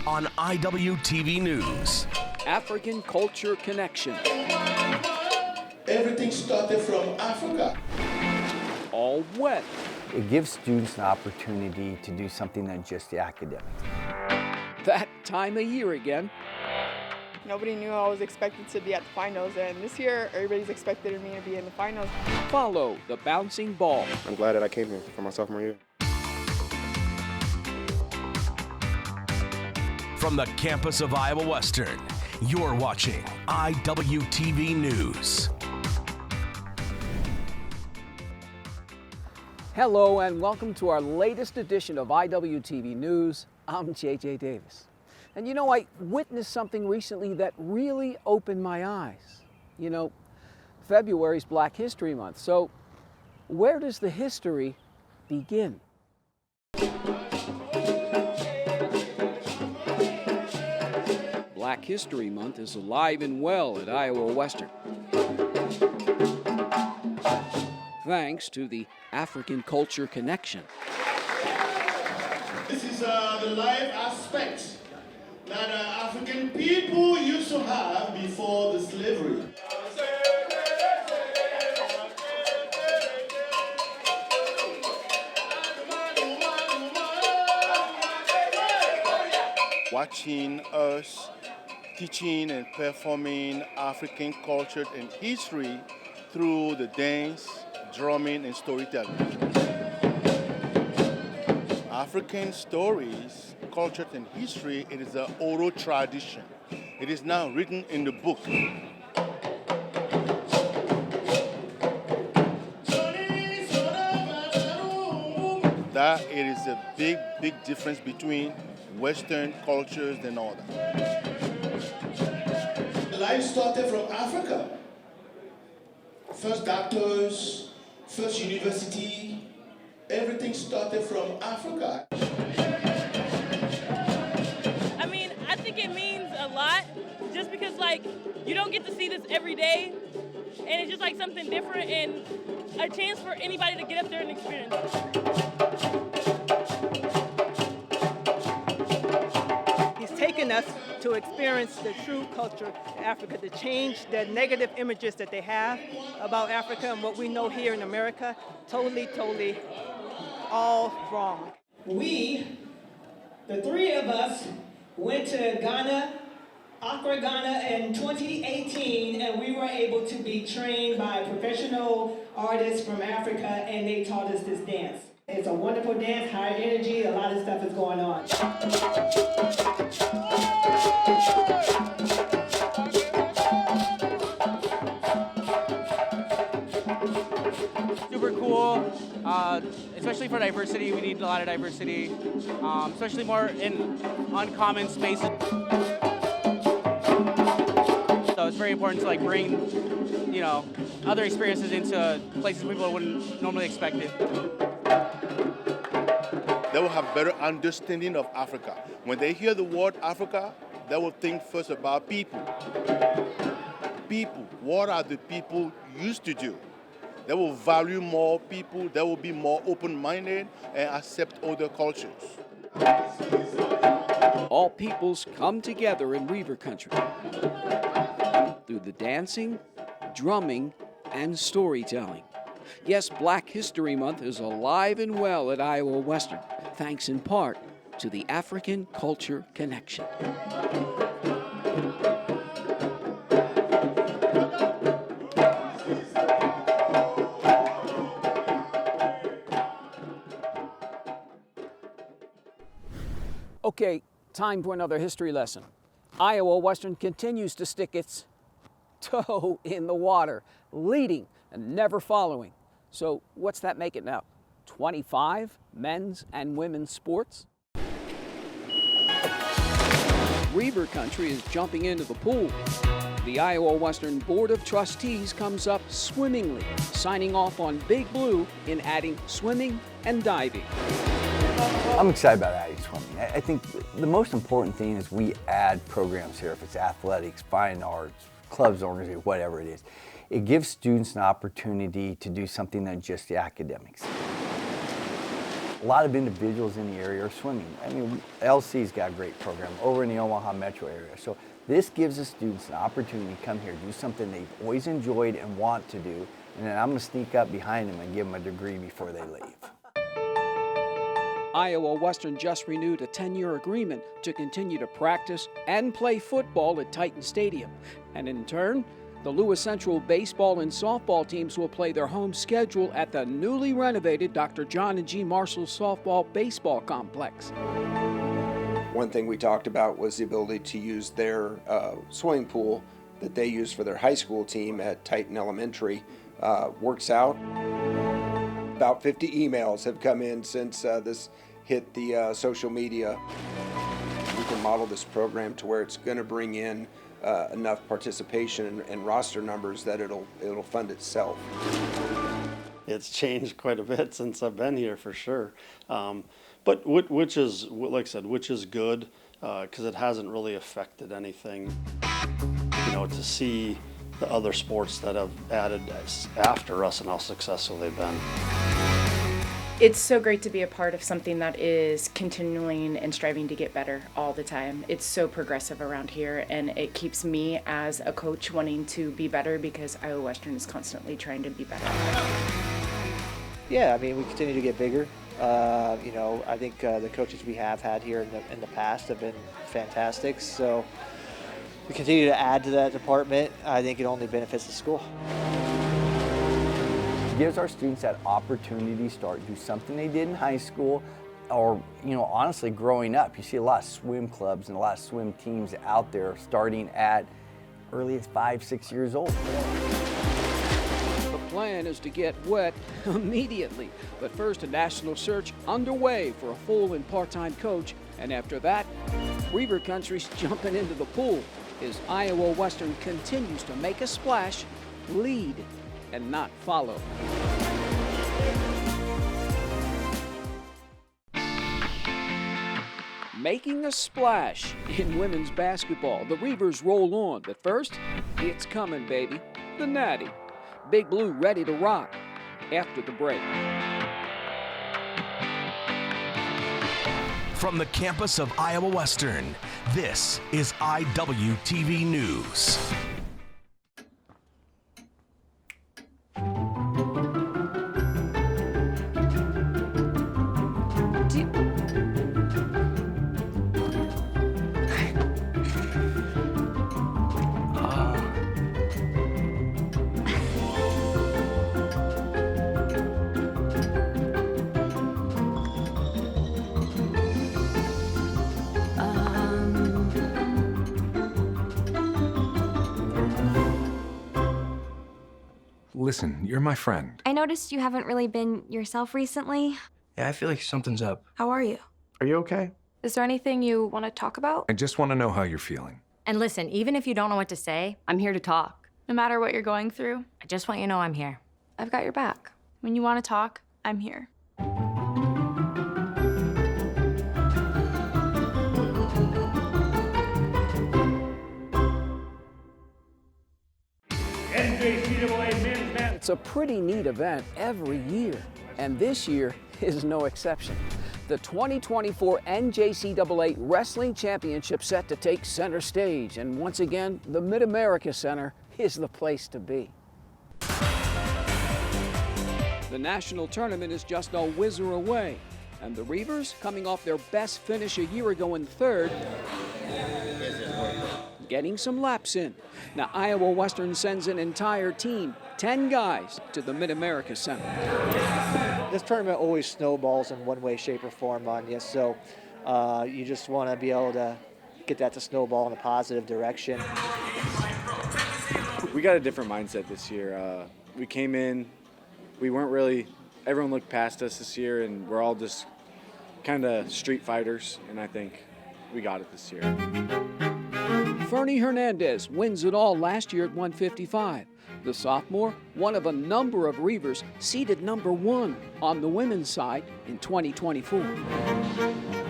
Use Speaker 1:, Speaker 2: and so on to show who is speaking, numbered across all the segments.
Speaker 1: on Iwtv News.
Speaker 2: African Culture Connection.
Speaker 3: Everything started from Africa.
Speaker 2: All wet.
Speaker 4: It gives students an opportunity to do something than just the academics.
Speaker 2: That time of year again.
Speaker 5: Nobody knew I was expected to be at the finals, and this year everybody's expected me to be in the finals.
Speaker 2: Follow the bouncing ball.
Speaker 6: I'm glad that I came here for my sophomore year.
Speaker 1: From the campus of Iowa Western, you're watching Iwtv News.
Speaker 2: Hello and welcome to our latest edition of Iwtv News. I'm JJ Davis. And you know, I witnessed something recently that really opened my eyes. You know, February's Black History Month, so where does the history begin? Black History Month is alive and well at Iowa Western, thanks to the African Culture Connection.
Speaker 3: This is the life aspect that African people used to have before the slavery.
Speaker 6: Watching us teaching and performing African culture and history through the dance, drumming, and storytelling. African stories, culture, and history, it is an oral tradition. It is now written in the book. That it is a big, big difference between Western cultures and all that.
Speaker 3: Life started from Africa. First doctors, first university, everything started from Africa.
Speaker 7: I mean, I think it means a lot just because, like, you don't get to see this every day, and it's just like something different and a chance for anybody to get up there and experience it.
Speaker 8: Taken us to experience the true culture of Africa, to change the negative images that they have about Africa and what we know here in America. Totally all wrong.
Speaker 9: We, the three of us, went to Ghana, Accra, Ghana in 2018, and we were able to be trained by professional artists from Africa, and they taught us this dance. It's a wonderful dance, high energy, a lot of stuff is going on.
Speaker 10: Super cool, especially for diversity. We need a lot of diversity, especially more in uncommon spaces. So it's very important to bring, other experiences into places people wouldn't normally expect it.
Speaker 6: They will have better understanding of Africa. When they hear the word Africa, they will think first about people. People, what are the people used to do? They will value more people, they will be more open-minded and accept other cultures.
Speaker 2: All peoples come together in Reiver Country through the dancing, drumming, and storytelling. Yes, Black History Month is alive and well at Iowa Western, thanks in part to the African Culture Connection. Okay, time for another history lesson. Iowa Western continues to stick its toe in the water, leading and never following. So what's that make it now? 25 men's and women's sports? Reiver Country is jumping into the pool. The Iowa Western Board of Trustees comes up swimmingly, signing off on Big Blue in adding swimming and diving.
Speaker 4: I'm excited about adding swimming. I think the most important thing is we add programs here, if it's athletics, fine arts, clubs, organizations, whatever it is. It gives students an opportunity to do something than just the academics. A lot of individuals in the area are swimming. I mean, LC's got a great program over in the Omaha metro area. So this gives the students an opportunity to come here, do something they've always enjoyed and want to do, and then I'm going to sneak up behind them and give them a degree before they leave.
Speaker 2: Iowa Western just renewed a 10-year agreement to continue to practice and play football at Titan Stadium. And in turn, the Lewis Central baseball and softball teams will play their home schedule at the newly renovated Dr. John and G. Marshall Softball Baseball Complex.
Speaker 11: One thing we talked about was the ability to use their swimming pool that they use for their high school team at Titan Elementary. Works out. About 50 emails have come in since this hit the social media. We can model this program to where it's going to bring in enough participation and roster numbers that it'll fund itself.
Speaker 12: It's changed quite a bit since I've been here, for sure. But which is, like I said, which is good, because it hasn't really affected anything. You know, to see the other sports that have added after us and how successful they've been.
Speaker 13: It's so great to be a part of something that is continuing and striving to get better all the time. It's so progressive around here, and it keeps me as a coach wanting to be better because Iowa Western is constantly trying to be better.
Speaker 14: Yeah, I mean, we continue to get bigger. You know, I think the coaches we have had here in the past have been fantastic. So we continue to add to that department. I think it only benefits the school.
Speaker 4: It gives our students that opportunity to start, do something they did in high school, or, you know, honestly, growing up. You see a lot of swim clubs and a lot of swim teams out there starting at early as 5, 6 years old.
Speaker 2: The plan is to get wet immediately, but first a national search underway for a full and part-time coach, and after that, Reiver Country's jumping into the pool as Iowa Western continues to make a splash, lead, and not follow. Making a splash in women's basketball. The Reivers roll on, but first, it's coming, baby. The Natty. Big Blue ready to rock after the break.
Speaker 1: From the campus of Iowa Western, this is Iwtv News.
Speaker 15: Listen, you're my friend.
Speaker 16: I noticed you haven't really been yourself recently.
Speaker 15: Yeah, I feel like something's up.
Speaker 16: How are you?
Speaker 15: Are you okay?
Speaker 16: Is there anything you want to talk about?
Speaker 15: I just want to know how you're feeling.
Speaker 17: And listen, even if you don't know what to say, I'm here to talk.
Speaker 18: No matter what you're going through,
Speaker 17: I just want you to know I'm here.
Speaker 16: I've got your back.
Speaker 18: When you want to talk, I'm here.
Speaker 2: It's a pretty neat event every year, and this year is no exception. The 2024 NJCAA Wrestling Championship set to take center stage, and once again, the Mid-America Center is the place to be. The national tournament is just a whizzer away, and the Reivers, coming off their best finish a year ago in third, getting some laps in. Now, Iowa Western sends an entire team, 10 guys, to the Mid-America Center.
Speaker 14: This tournament always snowballs in one way, shape, or form on you, so you just want to be able to get that to snowball in a positive direction.
Speaker 19: We got a different mindset this year. We came in, we weren't really, everyone looked past us this year, and we're all just kind of street fighters, and I think we got it this year.
Speaker 2: Fernie Hernandez wins it all last year at 155. The sophomore, one of a number of Reivers, seeded #1 on the women's side in 2024.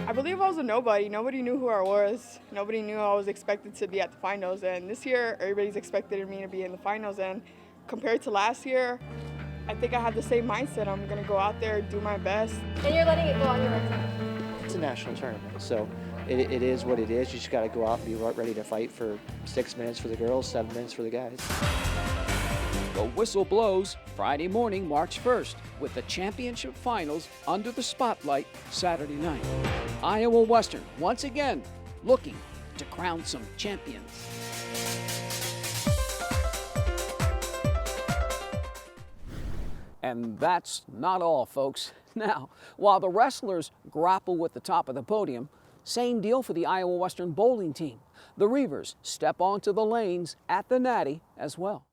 Speaker 5: I believe I was a nobody. Nobody knew who I was. Nobody knew I was expected to be at the finals. And this year, everybody's expected me to be in the finals. And compared to last year, I think I have the same mindset. I'm going to go out there, do my best.
Speaker 16: And you're letting it go on your resume.
Speaker 14: It's a national tournament, so it is what it is. You just got to go out and be ready to fight for 6 minutes for the girls, 7 minutes for the guys.
Speaker 2: The whistle blows Friday morning, March 1st, with the championship finals under the spotlight Saturday night. Iowa Western, once again, looking to crown some champions. And that's not all, folks. Now, while the wrestlers grapple with the top of the podium, same deal for the Iowa Western bowling team. The Reivers step onto the lanes at the Natty as well.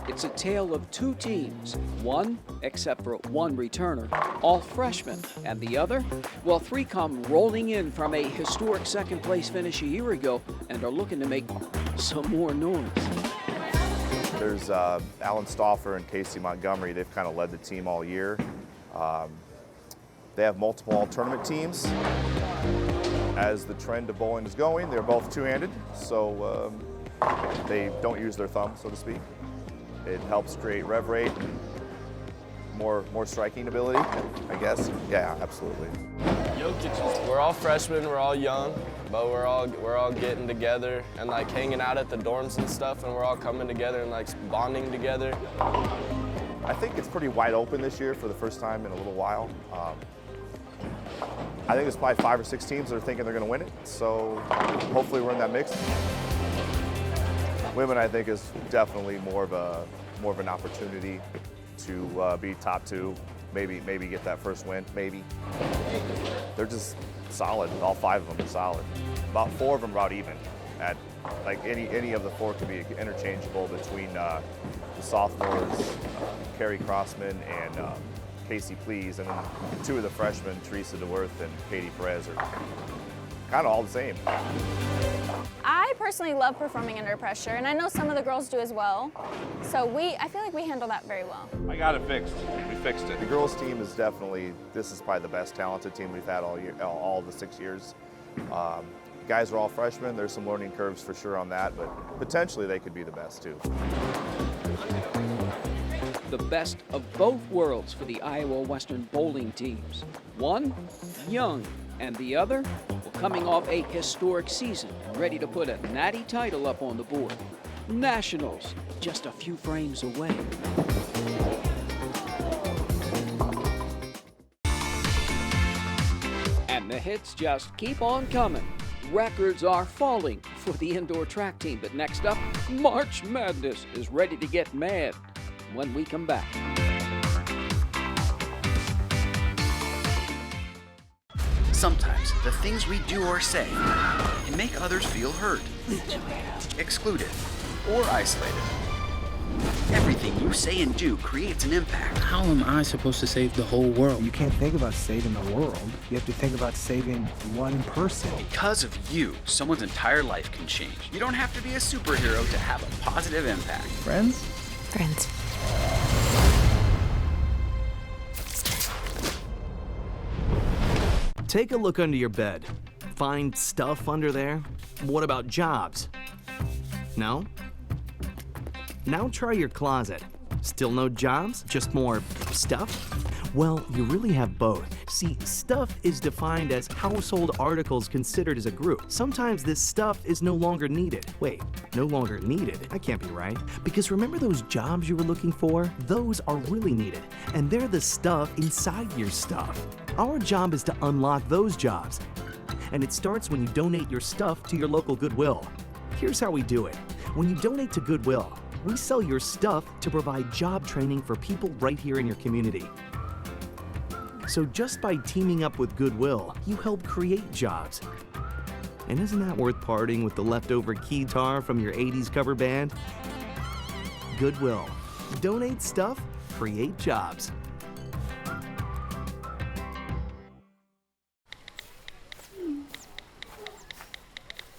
Speaker 2: It's a tale of two teams. One, except for one returner, all freshmen. And the other? Well, three come rolling in from a historic second place finish a year ago and are looking to make some more noise.
Speaker 20: There's Alan Stauffer and Casey Montgomery. They've kind of led the team all year. They have multiple all-tournament teams. As the trend of bowling is going, they're both two-handed, so they don't use their thumb, so to speak. It helps create rev rate, more striking ability, I guess. Yeah, absolutely.
Speaker 21: We're all freshmen, we're all young, but we're all getting together and like hanging out at the dorms and stuff, and we're all coming together and like bonding together.
Speaker 20: I think it's pretty wide open this year for the first time in a little while. I think there's probably 5 or 6 teams that are thinking they're going to win it, so hopefully we're in that mix. Women, I think, is definitely more of an opportunity to be top 2, maybe get that first win, maybe. They're just solid. All 5 of them are solid. About 4 of them are about even. At like any of the 4 could be interchangeable between the sophomores, Carrie Crossman and Casey Please, and then 2 of the freshmen, Teresa DeWorth and Katie Perez, are kind of all the same.
Speaker 22: I personally love performing under pressure, and I know some of the girls do as well. So I feel like we handle that very well.
Speaker 20: I got it fixed. We fixed it. The girls' team is definitely, this is probably the best talented team we've had all year, all the 6 years. Guys are all freshmen. There's some learning curves for sure on that, but potentially they could be the best too.
Speaker 2: The best of both worlds for the Iowa Western bowling teams. One, young, and the other, coming off a historic season and ready to put a natty title up on the board. Nationals, just a few frames away. And the hits just keep on coming. Records are falling for the indoor track team, but next up, March Madness is ready to get mad when we come back.
Speaker 23: Sometimes the things we do or say can make others feel hurt, excluded, or isolated. Everything you say and do creates an impact.
Speaker 24: How am I supposed to save the whole world? You can't think about saving the world. You have to think about saving one person.
Speaker 23: Because of you, someone's entire life can change. You don't have to be a superhero to have a positive impact.
Speaker 24: Friends?
Speaker 16: Friends.
Speaker 25: Take a look under your bed. Find stuff under there? What about jobs? No? Now try your closet. Still no jobs? Just more stuff? Well, you really have both. See, stuff is defined as household articles considered as a group. Sometimes this stuff is no longer needed. Wait, no longer needed? That can't be right. Because remember those jobs you were looking for? Those are really needed, and they're the stuff inside your stuff. Our job is to unlock those jobs, and it starts when you donate your stuff to your local Goodwill. Here's how we do it. When you donate to Goodwill, we sell your stuff to provide job training for people right here in your community. So just by teaming up with Goodwill, you help create jobs. And isn't that worth parting with the leftover keytar from your 80s cover band? Goodwill. Donate stuff, create jobs.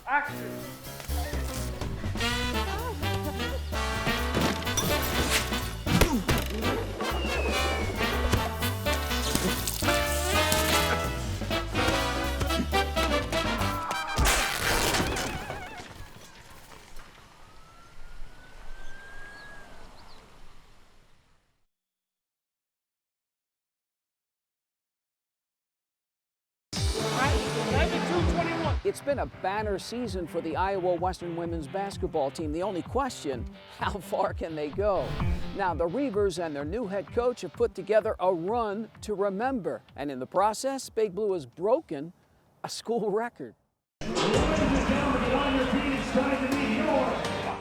Speaker 26: Action!
Speaker 2: It's been a banner season for the Iowa Western women's basketball team. The only question, how far can they go? Now, the Reivers and their new head coach have put together a run to remember. And in the process, Big Blue has broken a school record.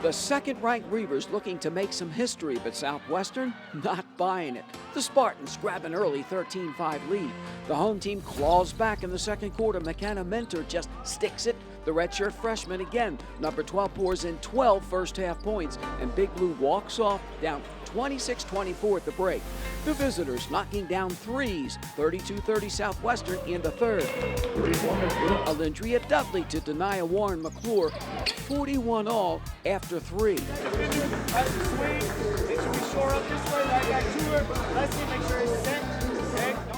Speaker 2: The second-ranked Reivers looking to make some history, but Southwestern not buying it. The Spartans grab an early 13-5 lead. The home team claws back in the second quarter. McKenna Mentor just sticks it. The redshirt freshman again. Number 12 pours in 12 first-half points, and Big Blue walks off down 26-24 at the break. The visitors knocking down threes, 32-30 Southwestern in the third. Alindria Dudley to deny a Warren McClure, 41 all after three.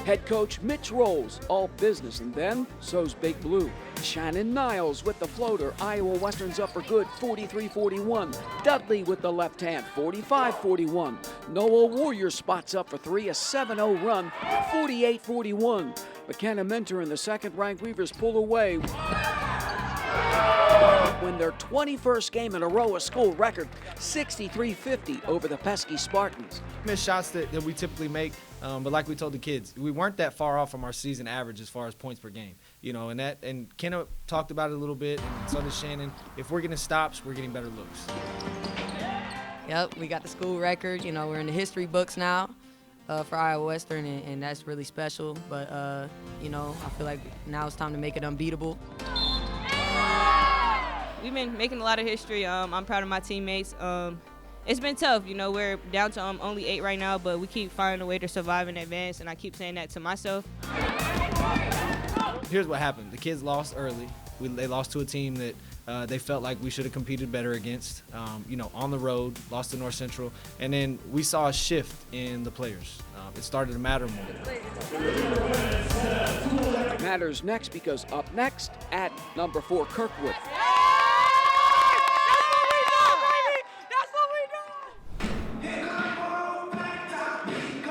Speaker 2: Head coach Mitch Rolls, all business, and then so's Big Blue. Shannon Niles with the floater. Iowa Western's up for good, 43-41. Dudley with the left hand, 45-41. Noah Warrior spots up for three, a 7-0 run, 48-41. McKenna Mentor and the second-ranked Reivers pull away. Win their 21st game in a row, a school record, 63-50 over the pesky Spartans.
Speaker 3: Missed shots that we typically make, but like we told the kids, we weren't that far off from our season average as far as points per game. You know, and Kenna talked about it a little bit, and so did Shannon. If we're getting stops, we're getting better looks.
Speaker 6: Yep, we got the school record. You know, we're in the history books now for Iowa Western, and that's really special. But, you know, I feel like now it's time to make it unbeatable.
Speaker 7: We've been making a lot of history. I'm proud of my teammates. It's been tough. You know, we're down to only 8 right now, but we keep finding a way to survive and advance, and I keep saying that to myself.
Speaker 3: Here's what happened. The kids lost early. They lost to a team that they felt like we should have competed better against. You know, on the road, lost to North Central, and then we saw a shift in the players. It started to matter more.
Speaker 2: It matters next because up next at number 4, Kirkwood.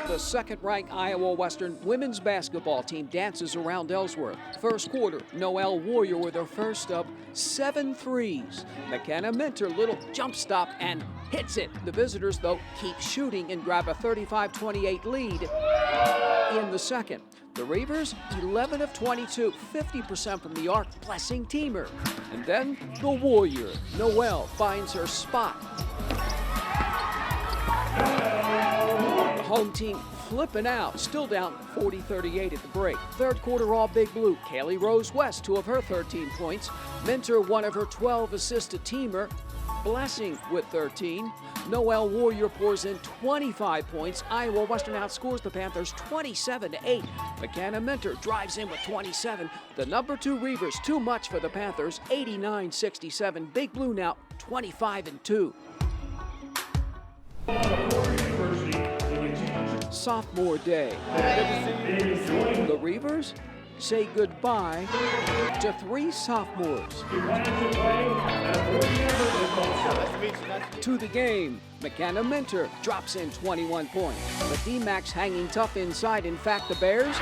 Speaker 2: The second-ranked Iowa Western women's basketball team dances around Ellsworth. First quarter, Noelle Warrior with her first of 7 threes. McKenna Mentor, little jump stop and hits it. The visitors, though, keep shooting and grab a 35-28 lead in the second. The Reivers, 11 of 22, 50% from the arc, blessing teamer. And then the Warrior, Noelle, finds her spot. Home team flipping out, still down 40-38 at the break. Third quarter, all Big Blue. Kaylee Rose West, 2 of her 13 points. Mentor, 1 of her 12 assists to teamer. Blessing with 13. Noelle Warrior pours in 25 points. Iowa Western outscores the Panthers 27-8. McKenna Mentor drives in with 27. The number 2 Reivers, too much for the Panthers, 89-67. Big Blue now 25-2. Sophomore day. The Reivers say goodbye to 3 sophomores. To the game, McKenna Mentor drops in 21 points. The D-Max hanging tough inside. In fact, the Bears,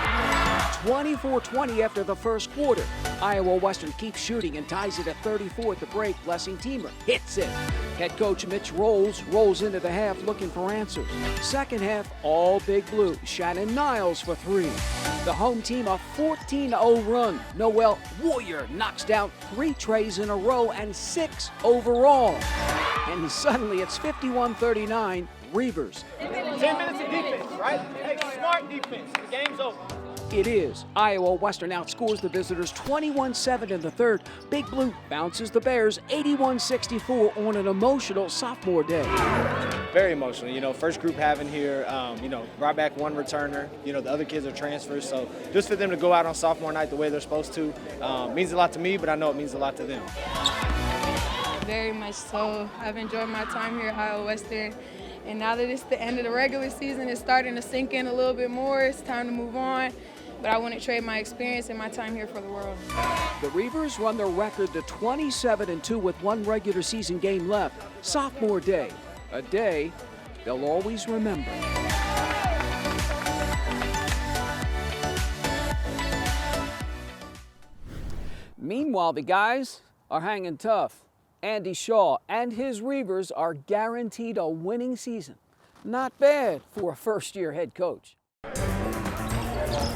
Speaker 2: 24-20 after the first quarter. Iowa Western keeps shooting and ties it at 34 at the break. Blessing teamer hits it. Head coach Mitch rolls into the half looking for answers. Second half, all Big Blue. Shannon Niles for 3. The home team a 14-0 run. Noelle Warrior knocks down 3 trays in a row and 6 overall. And suddenly it's 51-39, Reivers.
Speaker 8: 10 minutes of defense, right? Hey, smart defense. The game's over.
Speaker 2: It is. Iowa Western outscores the visitors 21-7 in the third. Big Blue bounces the Bears 81-64 on an emotional sophomore day.
Speaker 8: Very emotional. You know, first group having here, you know, brought back 1 returner. You know, the other kids are transfers. So just for them to go out on sophomore night the way they're supposed to means a lot to me, but I know it means a lot to them.
Speaker 9: Very much so. I've enjoyed my time here at Iowa Western. And now that it's the end of the regular season, it's starting to sink in a little bit more. It's time to move on. But I wouldn't trade my experience and my time here for the world.
Speaker 2: The Reivers run their record to 27-2 with 1 regular season game left. Sophomore day, a day they'll always remember. Meanwhile, the guys are hanging tough. Andy Shaw and his Reivers are guaranteed a winning season. Not bad for a first-year head coach.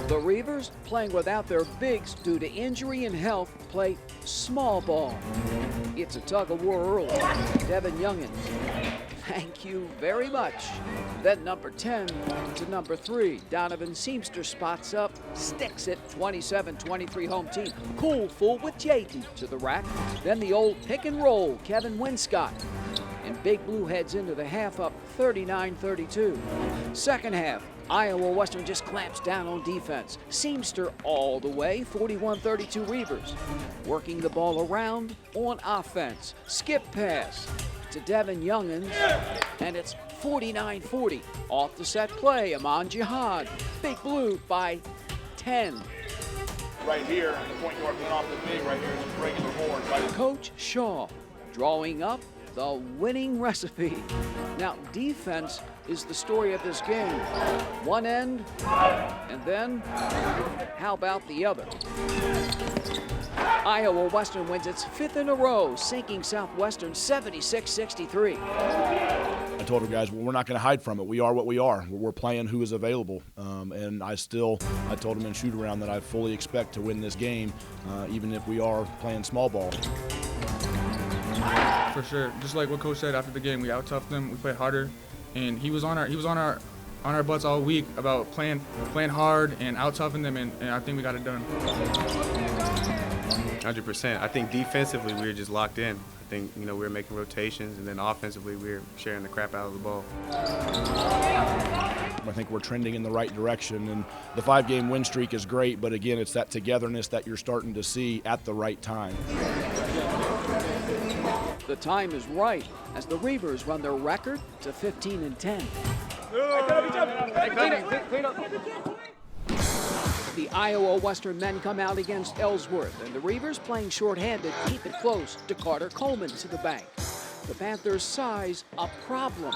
Speaker 2: The Reivers, playing without their bigs due to injury and health, play small ball. It's a tug-of-war early. Devin Youngins, thank you very much. Then number 10 to number 3. Donovan Seamster spots up, sticks it, 27-23 home team. Cool full with Jaden to the rack. Then the old pick and roll, Kevin Winscott. And Big Blue heads into the half up 39-32. Second half, Iowa Western just clamps down on defense. Seamster all the way, 41-32 Reivers. Working the ball around on offense. Skip pass to Devin Youngins, and it's 49-40. Off the set play, Aman Jihad. Big Blue by 10.
Speaker 1: Right here, the point guard went off the big right here, just regular board. Right?
Speaker 2: Coach Shaw drawing up the winning recipe. Now, defense is the story of this game. One end, and then how about the other? Iowa Western wins its 5th in a row, sinking Southwestern 76-63.
Speaker 4: I told our guys, well, we're not going to hide from it. We are what we are. We're playing who is available. And I told them in shoot-around that I fully expect to win this game, even if we are playing small ball.
Speaker 10: For sure. Just like what Coach said after the game, we out-toughed them, we played harder, and he was on our butts all week about playing hard and out-toughing them, and I think we got it done.
Speaker 11: 100%. I think defensively we were just locked in. I think, we were making rotations, and then offensively we were sharing the crap out of the ball.
Speaker 4: I think we're trending in the right direction, and the 5-game win streak is great, but again, it's that togetherness that you're starting to see at the right time.
Speaker 2: The time is right as the Reivers run their record to 15-10. The Iowa Western men come out against Ellsworth, and the Reivers, playing shorthanded, keep it close to Carter Coleman to the bank. The Panthers' size a problem,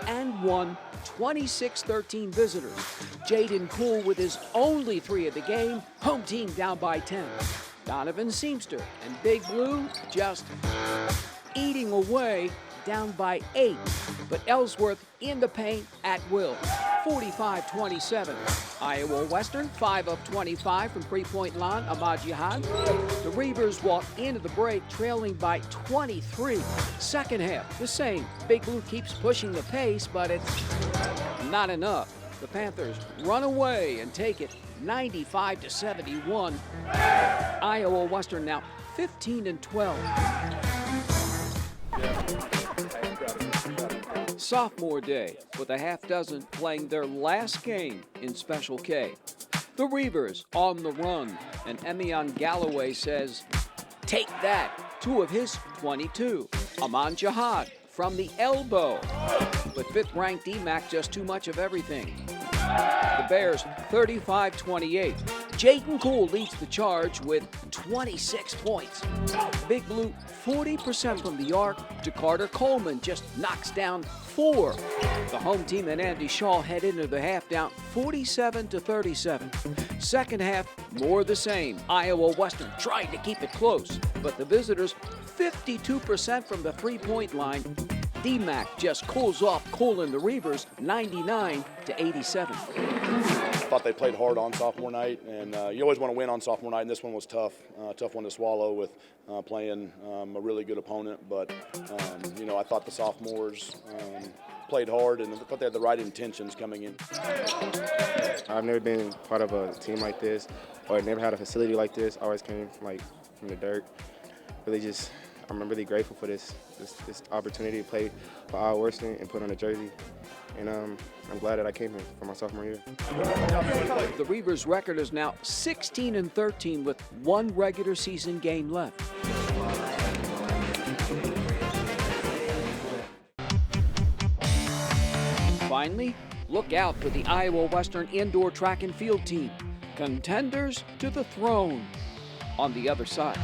Speaker 2: and won 26-13 visitors. Jaden Cool with his only 3 of the game, home team down by 10. Donovan Seamster and Big Blue just eating away, down by 8. But Ellsworth in the paint at will, 45-27. Iowa Western, 5 of 25 from three-point line, Ahmad Jihad. The Reivers walk into the break trailing by 23. Second half, the same. Big Blue keeps pushing the pace, but it's not enough. The Panthers run away and take it 95-71. Iowa Western now 15-12. Sophomore day, with a half dozen playing their last game in Special K. The Reivers on the run, and Emion Galloway says, "Take that." 2 of his 22. Aman Jihad from the elbow. But 5th-ranked DMAC just too much of everything. The Bears 35-28. Jaden Cool leads the charge with 26 points. Big Blue 40% from the arc. To Carter Coleman just knocks down 4. The home team and Andy Shaw head into the half down 47-37. Second half, more the same. Iowa Western trying to keep it close, but the visitors 52% from the 3-point line. DMAC just cools off Cole and the Reivers 99-87.
Speaker 4: I thought they played hard on sophomore night, and you always want to win on sophomore night, and this one was tough. Tough one to swallow with playing a really good opponent. But, I thought the sophomores played hard, and I thought they had the right intentions coming in.
Speaker 12: I've never been part of a team like this, or never had a facility like this. I always came from the dirt. I'm really grateful for this opportunity to play for Iowa Western and put on a jersey. And I'm glad that I came here for my sophomore year.
Speaker 2: The Reivers' record is now 16-13 with 1 regular season game left. Finally, look out for the Iowa Western indoor track and field team. Contenders to the throne on the other side.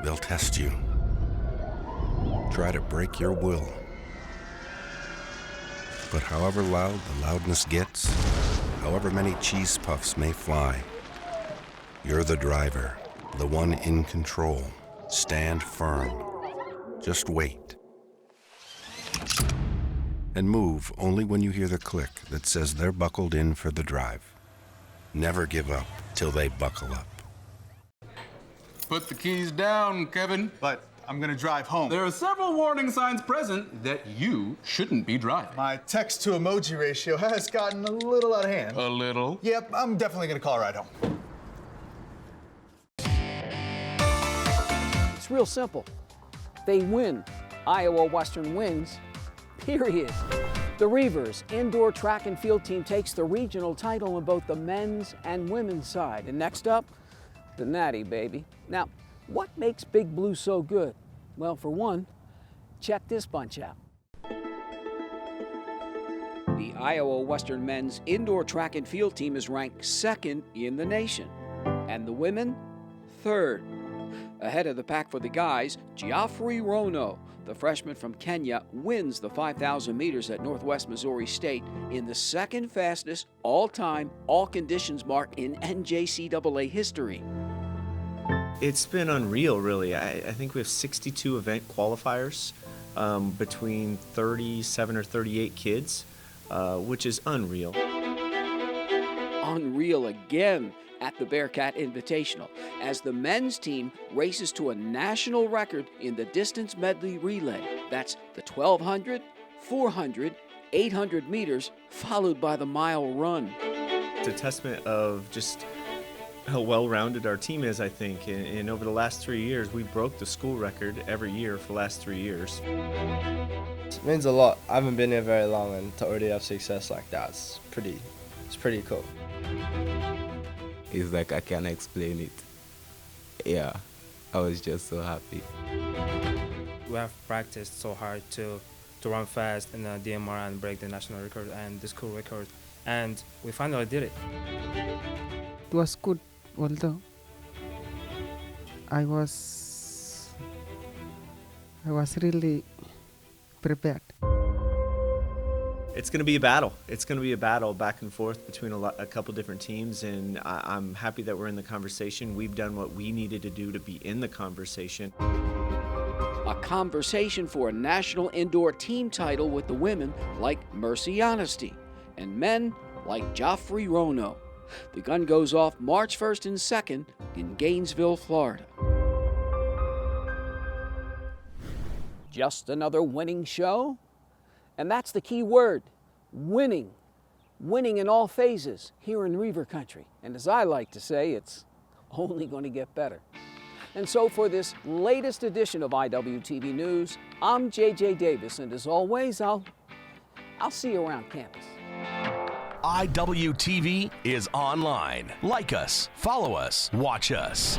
Speaker 13: They'll test you. Try to break your will. But however loud the loudness gets, however many cheese puffs may fly. You're the driver, the one in control. Stand firm. Just wait. And move only when you hear the click that says they're buckled in for the drive. Never give up till they buckle up.
Speaker 5: Put the keys down, Kevin.
Speaker 14: But I'm gonna drive home.
Speaker 5: There are several warning signs present that you shouldn't be driving.
Speaker 14: My text to emoji ratio has gotten a little out of hand.
Speaker 5: A little?
Speaker 14: Yep, I'm definitely gonna call a ride home.
Speaker 2: It's real simple. They win. Iowa Western wins, period. The Reivers indoor track and field team takes the regional title on both the men's and women's side. And next up, the Natty, baby. Now, what makes Big Blue so good? Well, for one, check this bunch out. The Iowa Western men's indoor track and field team is ranked second in the nation, and the women, third. Ahead of the pack for the guys, Geoffrey Rono, the freshman from Kenya, wins the 5,000 meters at Northwest Missouri State in the second fastest all-time, all-conditions mark in NJCAA history.
Speaker 15: It's been unreal, really. I think we have 62 event qualifiers between 37 or 38 kids, which is unreal.
Speaker 2: Unreal again at the Bearcat Invitational, as the men's team races to a national record in the distance medley relay. That's the 1,200, 400, 800 meters, followed by the mile run.
Speaker 15: It's a testament of just how well-rounded our team is, I think. And over the last 3 years, we broke the school record every year for the last 3 years.
Speaker 17: It means a lot. I haven't been here very long, and to already have success like that, it's pretty cool.
Speaker 18: It's like I can't explain it. Yeah, I was just so happy.
Speaker 19: We have practiced so hard to run fast in the DMR and break the national record and the school record, and we finally did it.
Speaker 27: It was good, although I was really prepared.
Speaker 15: It's going to be a battle. It's going to be a battle back and forth between a couple different teams, and I'm happy that we're in the conversation. We've done what we needed to do to be in the conversation.
Speaker 2: A conversation for a national indoor team title with the women like Mercy Honesty and men like Geoffrey Rono. The gun goes off March 1st and 2nd in Gainesville, Florida. Just another winning show? And that's the key word, winning. Winning in all phases here in Reiver Country. And as I like to say, it's only going to get better. And so for this latest edition of IWTV News, I'm JJ Davis, and as always, I'll see you around campus.
Speaker 28: IWTV is online. Like us, follow us, watch us.